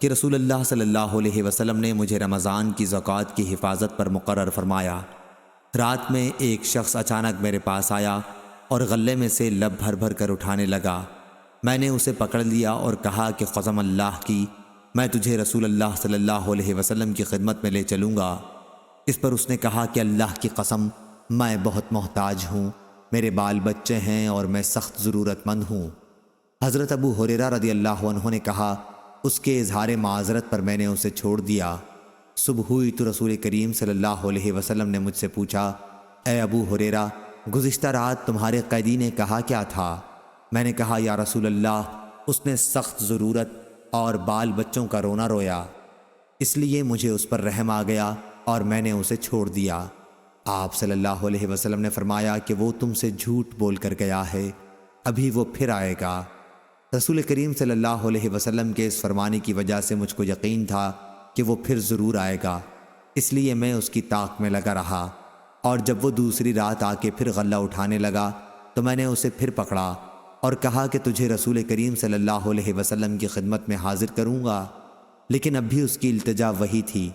کہ رسول اللہ صلی اللہ علیہ وسلم نے مجھے رمضان کی زکوٰۃ کی حفاظت پر مقرر فرمایا۔ رات میں ایک شخص اچانک میرے پاس آیا اور غلے میں سے لب بھر بھر کر اٹھانے لگا۔ میں نے اسے پکڑ لیا اور کہا کہ قسم اللہ کی، میں تجھے رسول اللہ صلی اللہ علیہ وسلم کی خدمت میں لے چلوں گا۔ اس پر اس نے کہا کہ اللہ کی قسم، میں بہت محتاج ہوں، میرے بال بچے ہیں اور میں سخت ضرورت مند ہوں۔ حضرت ابو ہریرہ رضی اللہ عنہ نے کہا، اس کے اظہار معذرت پر میں نے اسے چھوڑ دیا۔ صبح ہوئی تو رسول کریم صلی اللہ علیہ وسلم نے مجھ سے پوچھا، اے ابو ہریرہ، گزشتہ رات تمہارے قیدی نے کہا کیا تھا؟ میں نے کہا، یا رسول اللہ، اس نے سخت ضرورت اور بال بچوں کا رونا رویا، اس لیے مجھے اس پر رحم آ گیا اور میں نے اسے چھوڑ دیا۔ آپ صلی اللہ علیہ وسلم نے فرمایا کہ وہ تم سے جھوٹ بول کر گیا ہے، ابھی وہ پھر آئے گا۔ رسول کریم صلی اللہ علیہ وسلم کے اس فرمانے کی وجہ سے مجھ کو یقین تھا کہ وہ پھر ضرور آئے گا، اس لیے میں اس کی طاق میں لگا رہا، اور جب وہ دوسری رات آ کے پھر غلہ اٹھانے لگا تو میں نے اسے پھر پکڑا اور کہا کہ تجھے رسول کریم صلی اللہ علیہ وسلم کی خدمت میں حاضر کروں گا، لیکن اب بھی اس کی التجا وہی تھی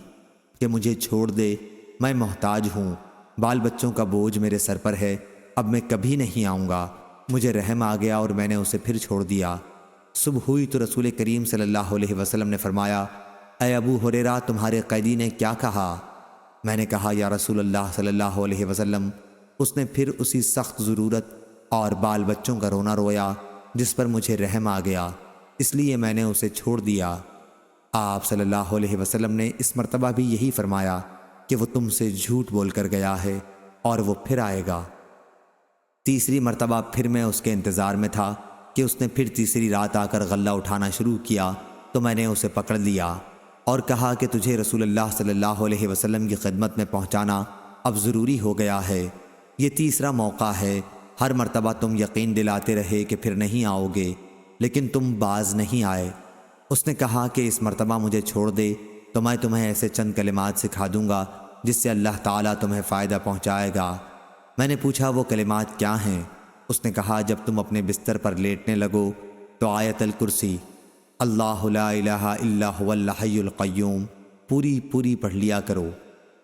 کہ مجھے چھوڑ دے، میں محتاج ہوں، بال بچوں کا بوجھ میرے سر پر ہے، اب میں کبھی نہیں آؤں گا۔ مجھے رحم آ گیا اور میں نے اسے پھر چھوڑ دیا۔ صبح ہوئی تو رسول کریم صلی اللہ علیہ وسلم نے فرمایا، اے ابو ہریرہ، تمہارے قیدی نے کیا کہا؟ میں نے کہا، یا رسول اللہ صلی اللہ علیہ وسلم، اس نے پھر اسی سخت ضرورت اور بال بچوں کا رونا رویا جس پر مجھے رحم آ گیا، اس لیے میں نے اسے چھوڑ دیا۔ آپ صلی اللہ علیہ وسلم نے اس مرتبہ بھی یہی فرمایا کہ وہ تم سے جھوٹ بول کر گیا ہے اور وہ پھر آئے گا۔ تیسری مرتبہ پھر میں اس کے انتظار میں تھا کہ اس نے پھر تیسری رات آ کر غلہ اٹھانا شروع کیا تو میں نے اسے پکڑ لیا اور کہا کہ تجھے رسول اللہ صلی اللہ علیہ وسلم کی خدمت میں پہنچانا اب ضروری ہو گیا ہے، یہ تیسرا موقع ہے۔ ہر مرتبہ تم یقین دلاتے رہے کہ پھر نہیں آؤ گے، لیکن تم باز نہیں آئے۔ اس نے کہا کہ اس مرتبہ مجھے چھوڑ دے تو میں تمہیں ایسے چند کلمات سکھا دوں گا جس سے اللہ تعالیٰ تمہیں فائدہ پہنچائے گا۔ میں نے پوچھا، وہ کلمات کیا ہیں؟ اس نے کہا، جب تم اپنے بستر پر لیٹنے لگو تو آیت الکرسی، اللہ لا الہ الا هو الحی القیوم پوری پڑھ لیا کرو۔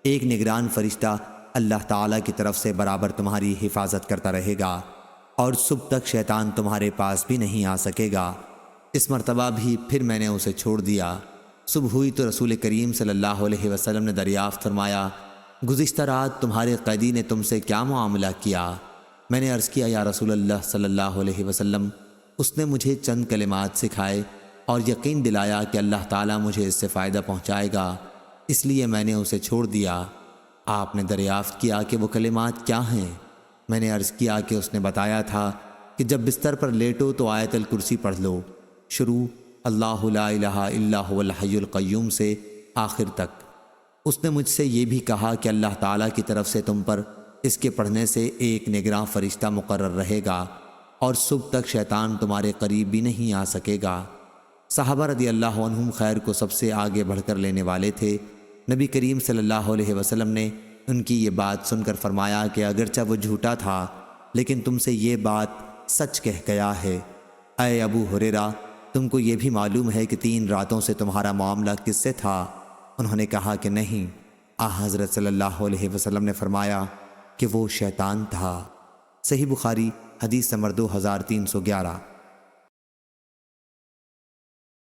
ایک نگران فرشتہ اللہ تعالیٰ کی طرف سے برابر تمہاری حفاظت کرتا رہے گا اور صبح تک شیطان تمہارے پاس بھی نہیں آ سکے گا۔ اس مرتبہ بھی پھر میں نے اسے چھوڑ دیا۔ صبح ہوئی تو رسول کریم صلی اللہ علیہ وسلم نے دریافت فرمایا، گزشتہ رات تمہارے قیدی نے تم سے کیا معاملہ کیا؟ میں نے عرض کیا، یا رسول اللہ صلی اللہ علیہ وسلم، اس نے مجھے چند کلمات سکھائے اور یقین دلایا کہ اللہ تعالیٰ مجھے اس سے فائدہ پہنچائے گا، اس لیے میں نے اسے چھوڑ دیا۔ آپ نے دریافت کیا کہ وہ کلمات کیا ہیں؟ میں نے عرض کیا کہ اس نے بتایا تھا کہ جب بستر پر لیٹو تو آیت الکرسی پڑھ لو، شروع اللہ لا الہ الا هو الحی القیوم سے آخر تک۔ اس نے مجھ سے یہ بھی کہا کہ اللہ تعالیٰ کی طرف سے تم پر اس کے پڑھنے سے ایک نگراں فرشتہ مقرر رہے گا اور صبح تک شیطان تمہارے قریب بھی نہیں آ سکے گا۔ صحابہ رضی اللہ عنہم خیر کو سب سے آگے بڑھ کر لینے والے تھے۔ نبی کریم صلی اللہ علیہ وسلم نے ان کی یہ بات سن کر فرمایا کہ اگرچہ وہ جھوٹا تھا لیکن تم سے یہ بات سچ کہہ گیا ہے۔ اے ابو ہریرہ، تم کو یہ بھی معلوم ہے کہ 3 راتوں سے تمہارا معاملہ کس سے تھا؟ انہوں نے کہا کہ نہیں۔ حضرت صلی اللہ علیہ وسلم نے فرمایا کہ وہ شیطان تھا۔ صحیح بخاری حدیث نمبر 2311۔